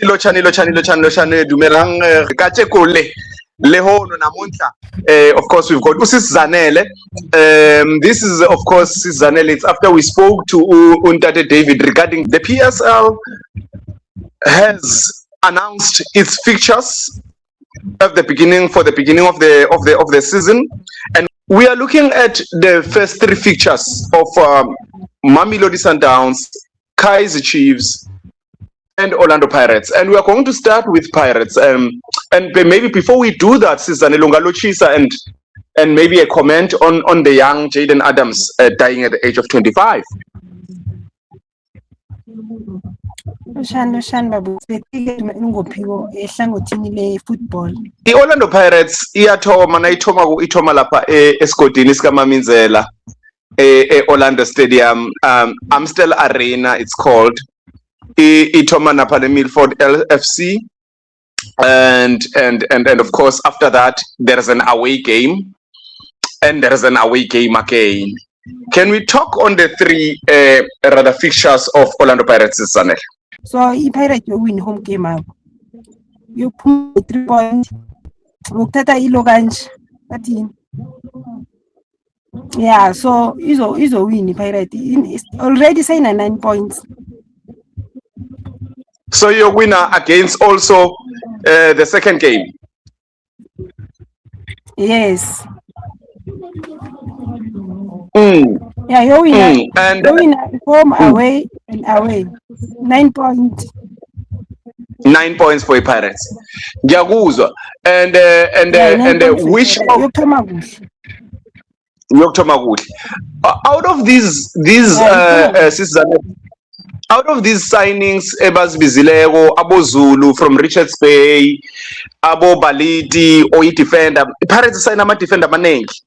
Lochani dumelang kache kole le hono namuntlha. Of course we've got Usisi Zanele. This is of course Usisi Zanele. It's after we spoke to Untate David regarding the PSL has announced its fixtures at the beginning of the season, and we are looking at the first three fixtures of Mamelodi Sundowns, Kaizer Chiefs, and Orlando Pirates, and we are going to start with Pirates. And maybe before we do that, Sizane Lungalochisa, and maybe a comment on the young Jaden Adams dying at the age of 25. Football. The Orlando Pirates itoma lapha esigodini sikaMaminzela Orlando Stadium, Amstel Arena it's called. Itoma napha Milford LFC, and of course after that there is an away game, and there is an away game again. Can we talk on the three rather fixtures of Orlando Pirates, Zanele? So if Pirates you win home game up, you put 3 points. Muktata iloganj, atin. Yeah, so is a win. Pirates already saying 9 points. So your winner against also the second game. Yes. Yeah, your winner. And your winner home, away, and away. 9 points. 9 points for the Pirates. Ngiyakuzwa. And which out of these out of these signings ebazibizileko abozulu from Richards Bay, abo Baliti or defender, Pirates sign ama defender manengi.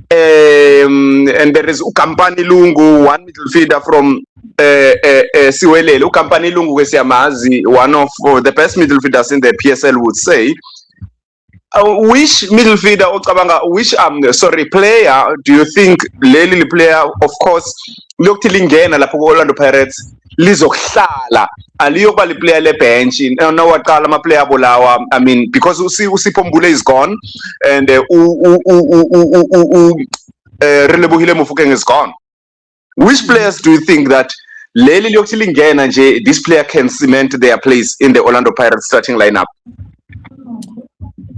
And there is Ukampani Lungu, one midfielder from Siwelele. Ukampani Lungu kwesiyamazi, one of the best midfielders in the PSL would say. Which midfielder player do you think leli player, of course lokthi lingena lapho ku Orlando Pirates lizohlala aliyoba li player le bench nawaqala ama player bolawa? I mean, because Usipho Mbule is gone, and Relebohile Mofokeng is gone. Which players do you think that leli lokthi lingena nje this player can cement their place in the Orlando Pirates starting lineup?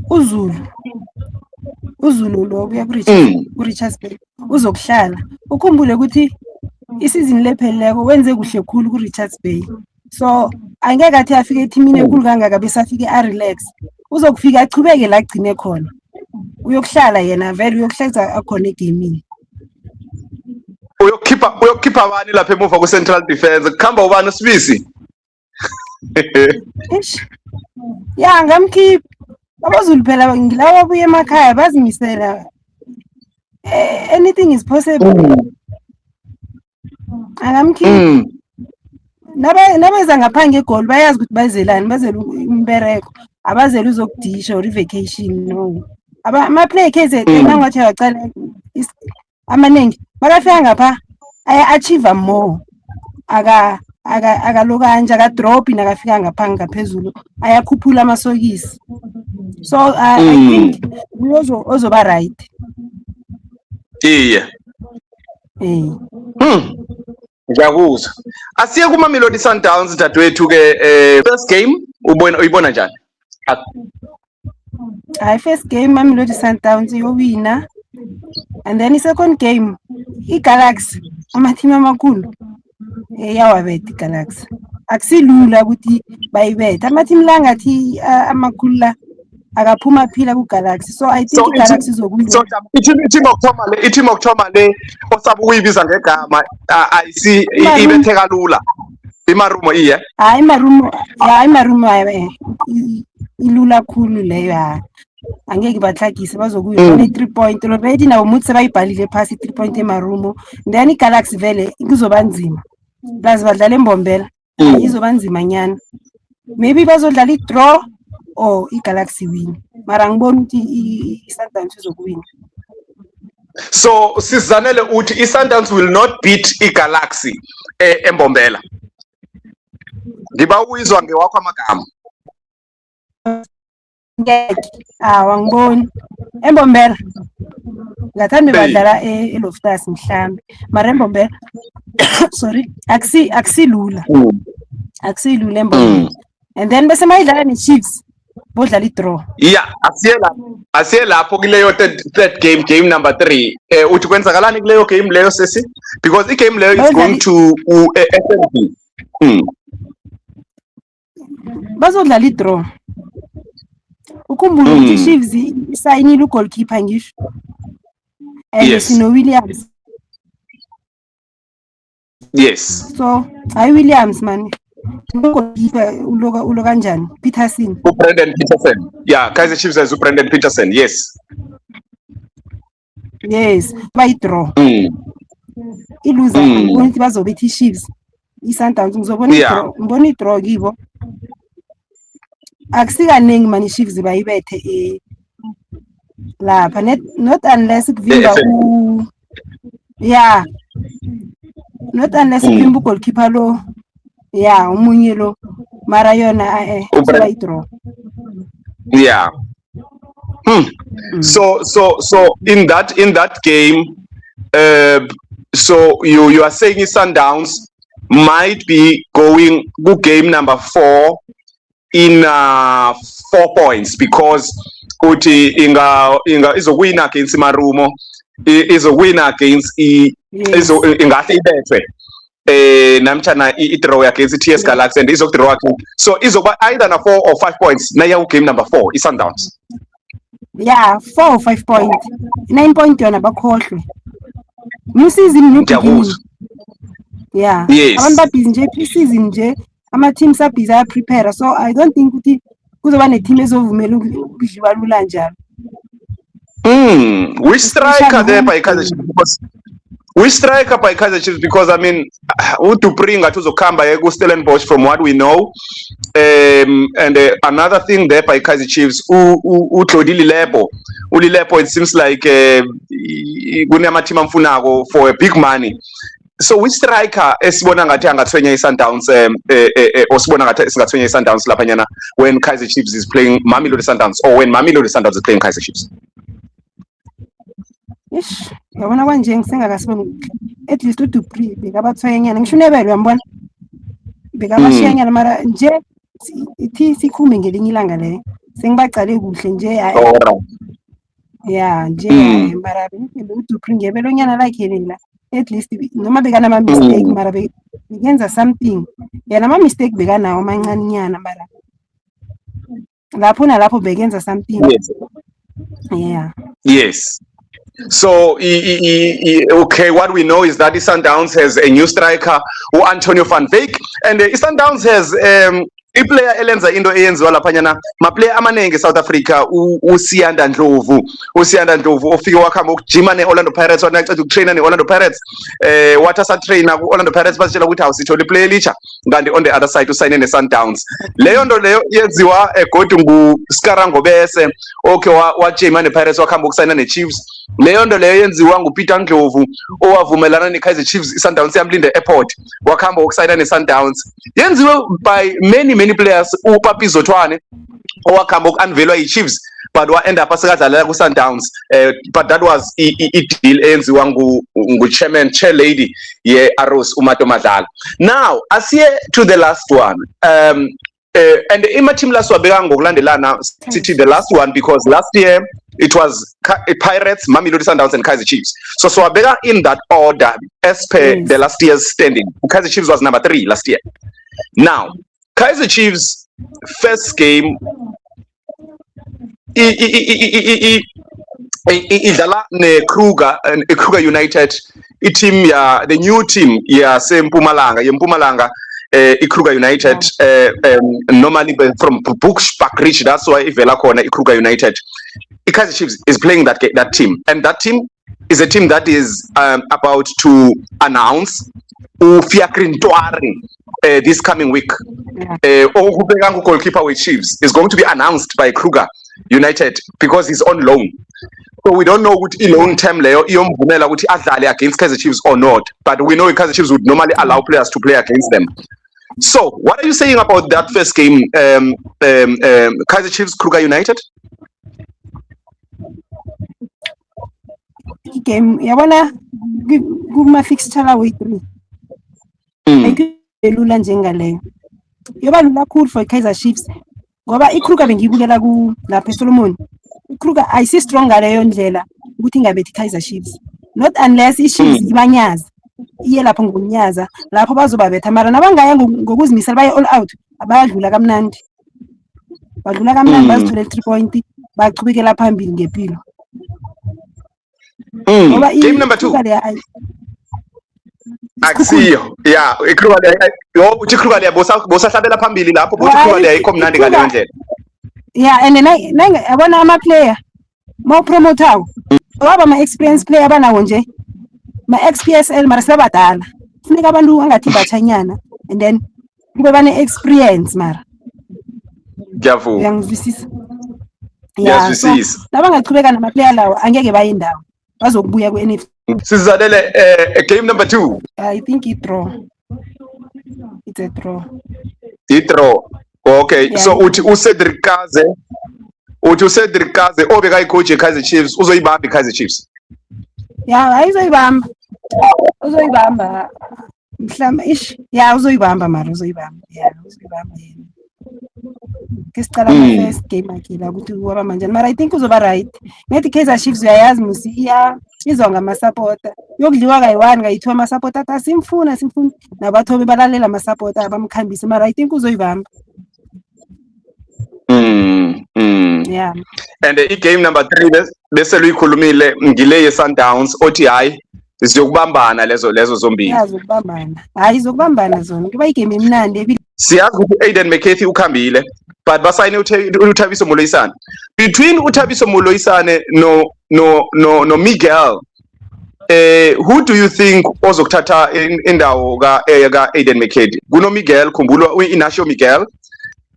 Uzulu lo kuya ku Richards Bay uzokuhlala. Ukhumbule ukuthi isizini lepheleleko wenze kuhle khulu ku Richards Bay, so angeke athi afike etimini enkulu kangaka bese afike a relax. Uzokufika achubeke la agcine khona, uyokuhlala yena vele uyokuhlenza akhona egamini. Uyokhipha abani lapha emuva ku Central Defense kuhamba ubani uSibisi? Ya ngamkhipha abazulu phela ngilawa abuye emakhaya bazimisela. Anything is possible. Angamkhipha nabeza ngaphange egoli bayazi ukuthi bazelani, bazela umbereko, abazela uzokudisha or vacation. No, ama play case nangathi yaqala amanengi bakafika ngapha aya achieve more, akalokanje akadrop nakafika ngapha ngaphezulu ayakhuphula amasokisi. So I think ozoba right. Yeah. Ngiyakuzwa. Asiye ku Mamelodi Sundowns dadwethu ke first game uyibona njani? First game Mamelodi Sundowns yowina, and then second game iGalaxy amateam amakhulu yawabetha iGalaxy. Akusilula ukuthi bayibetha amateam la ngathi amakhulu la akaphuma phila ku Galaxy. So I think iGalaxy izokuwina. So i-team October le osabe uyibiza ngegama I see ibethe kalula. Imarumo iye. Imarumo ilula khulu leyo. Angeke batlagise bazokuwina 3 point already nawo mutse bayibhalile phasi 3 point eMarumo. Then iGalaxy vele kuzoba nzima. Plus badlala eMbombela izoba nzima nyana. Maybe bazodlala i-draw or iGalaxy win. Mara ngibona ukuthi iSundowns izokuwina. So Sizanele uthi iSundowns will not beat iGalaxy eMbombela. Ngiba uyizwa ngewakho amagama. Wangiboni Embombela ngathanda badlala eLoftus mhlambe mara Embombela sorry akusilula Embombela and then bese mayidlala neChiefs bodlala idraw yeah asiye lapho kuleyo third game number 3 uthi kwenzakalani kuleyo game leyo sesi because I game leyo is going to FNB bazodlala idraw ukhumbula ukuthi Chiefs isayinile ugoalkeeper ngisho sino Williams yes so hayi Williams man ugoalkeeper ulo kanjani Peterson Brendan Peterson yeah Kaizer Chiefs has Brendan Peterson yes by draw iluza ukuthi bazobethi Chiefs iSundowns ngizobona idraw ngibona idraw kibo akusikaningi mani Chiefs bayibethe lapha not unless kuvimba not unless kuvimba ugoalkeeper lo umunye lo mara yona bayidraw so in that game so you are saying Sundowns might be going to game number 4 in 4 points because uthi inga izowina against Marumo izowina against ingahle ibethwe namtjana idraw against TS Galaxy and izodraw again so izoba either na 4 or 5 points na game number 4 iSundowns 4 or 5 points 9 point yona bakhohlwe new season new beginning abantu babhizi nje pre-season nje ama-teams abhizi aya-prepare so I don't think ukuthi kuzoba ne-team ezovumela ukudliwa lula njalo which striker there by Kaizer Chiefs because which striker by Kaizer Chiefs because I mean uDupree ngathi uzokhamba ku-Stellenbosch from what we know and another thing there by Kaizer Chiefs uDlodile Lebo it seems like kunama-team amfunako for a big money so which striker esibona ngathi angathwenya iSundowns osibona ngathi singathwenya iSundowns lapha nyana when Kaizer Chiefs is playing Mamelodi Sundowns or when Mamelodi Sundowns is playing Kaizer Chiefs yabona kanje ngisengakasiboni at least uDupree bekabathwenyana ngisho uNebel uyambona bekabashiyanyana mara nje ithi sikhume ngelinye ilanga le sengibaqale kuhle nje nje mara uDupree ngebelonyana lakhe lela at least noma bekana ama mistake mara bekenza something yena ama mistake bekanawo amancane nyana mara lapho bekenza something yes so okay what we know is that Sundowns has a new striker Antonio van Wyk and Sundowns has iplayer elenza into eyenziwa laphanyana maplayer amanenge eSouth Africa uSiyanda Ndlovu ofike wakhamba ukujima neOrlando Pirates wanaceda ukutraina neOrlando Pirates wathasa trainer kuOrlando Pirates basitshela ukuthi awusithola iplayer elitsha kanti on the other side usayine neSundowns leyo nto leyo yenziwa eGodu nguSkarango bese okay wajima nePirates wakhamba ukusayina neChiefs leyo nto leyo yenziwa nguPeter Ndlovu owavumelana neKaizer Chiefs iSundowns yamlinde airport wakhamba ukusayina neSundowns yenziwe by many players uPapi Zothwane owakhamba ukunvelwa yiChiefs but wa-end up asekadlalela ku-Sundowns but that was i-deal eyenziwa ngu-chairman chair lady ye-Arrows uMato Madlala. Now asiye to the last one and ima-team last wabeka ngokulandelana sithi the last one because last year it was Pirates, Mamelodi Sundowns and Kaizer Chiefs. So wabeka in that order as per the last year's standing. Kaizer Chiefs was number 3 last year. Now Kaizer Chiefs first game idlala neKruger United team the new team yeMpumalanga iKruger United normally from Bushbuckridge that's why ivela khona iKruger United Kaizer Chiefs is playing that team and that team is a team that is about to announce uFiacre Ntwari this coming week goalkeeper with Chiefs is going to be announced by Kruger United because he's on loan. So we don't know what loan term leyo iyomvumela ukuthi adlale against Kaizer Chiefs or not, but we know Kaizer Chiefs would normally allow players to play against them. So, what are you saying about that first game, Kaizer Chiefs, Kruger United? Game, yabona kuma fixture la way 3. Ayilula njengaleyo. Yoba lula cool for Kaizer Chiefs. Ngoba iKruger bengibukela ku lapha eSolomon. iKruger ayisi strong ngaleyo ndlela ukuthi ingabethi Kaizer Chiefs. Not unless iChiefs ibanyaza. Iye lapho ngokunyaza lapho bazobabetha mara nabangaya ngokuzimisela baye all out abayadlula kamnandi. Badlula kamnandi bazithola 3 point baqhubekela phambili ngempilo. Game number 2. Akusiyo. Yeah, iKruger uthi iKruger bosahlabela phambili lapho uthi iKruger ayikho mnandi ngaleyo ndlela. Yeah, and yabona ama player mo promoter waba ama experience player abanawo nje ma XPSL mara sebadala. Kufuneka abantu angathi bachanyana and then kube bane experience mara. Ngiyavuma. Uyangizwisisa? Yeah. Nabangaqhubeka nama player lawo angeke baye indawo. Bazokubuya ku NFC. Sizalele game number 2. I think it draw. It's a draw. It draw. Okay, yeah. So uthi uCedric Kaze obeka icoach eKaizer Chiefs uzoyibamba iKaizer Chiefs. Yeah, ayizoyibamba. Uzoyibamba. Mhlamba ish. Yeah, uzoyibamba mara uzoyibamba. Yeah, uzoyibamba yena. Kisicala first game akila ukuthi waba manje mara I think uzoba right. Ngathi Kaizer Chiefs uyayazi musi izonga ama supporter. Yokudliwa kayi1 kayi2 ama supporter asimfuna nabathobe balalela ama supporter abamkhambisa mara I think uzoyibamba. Yeah. And game number 3 bese luyikhulumile ngile yeSundowns othi hayi sizokubambana lezo zombili. Yazokubambana. Hayi izokubambana zona. Kuba igame emnandi. Siyazi ukuthi Aiden McCarthy ukhambile but basayine uThabiso Moloisane. Between uThabiso Moloisane no Miguel, who do you think ozokuthatha indawo ka Aiden McCarthy? Kuno Miguel khumbula uInacio Miguel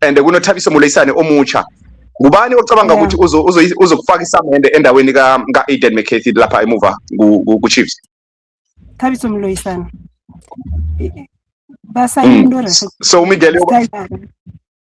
and kunoThabiso Moloisane omutsha. Ngubani ocabanga ukuthi uzokufaka isamende endaweni ka Aiden McCarthy lapha emuva ku Chiefs? Thabiso Moloisane. Basayindora. So Miguel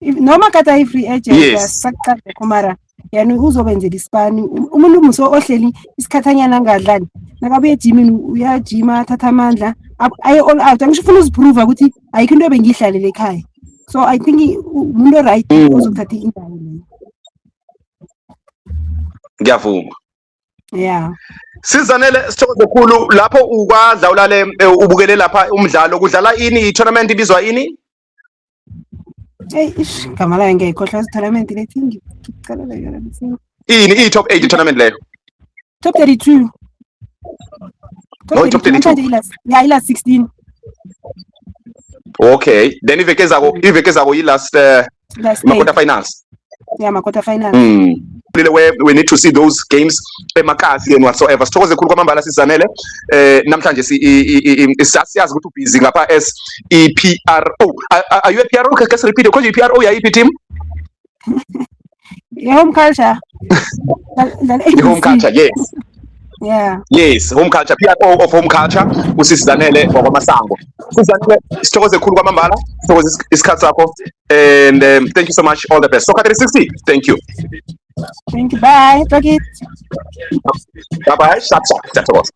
noma kata free agent yasaqala kumara yani uzobenzela isipani umuntu umuso ohleli isikhathanyana ngadlali nakabuye ejimini uyajima athatha amandla aye all out angisho ufuna uziprove ukuthi ayikho into ebengihlalele ekhaya so I think umuntu right uzokuthatha indawo leyo. Ngiyavuma. Yeah. Sizanele sithokoze kakhulu lapho ukwadlawula le ubukele lapha umdlalo kudlala ini i-tournament ibizwa ini? Gama layo ngiyayikhohlwa tournament lethi ngicela yona msebenzi. Ini i-top 8 tournament leyo? Top 32. No, top 32. Yeah, ila 16. Okay, then iveke zako yi-last quarter finals. Yeah, quarter finals. Where we need to see those games emakasi and whatsoever. Sithokoze khulu kwamambala Sizanele namhlanje siyazi ukuthi ubusy ngapha as EPRO. Are you a PRO? Can you repeat because you PRO ya team? Home culture. Home culture, yes. Yeah. Yes, home culture, PRO of home culture uSizanele ngokwamasango. Sizanele sithokoze khulu kwamambala, sithokoze isikhatsi sakho and thank you so much, all the best. So 360, thank you. Thank you. Bye. Talk it. Bye bye. Shut up.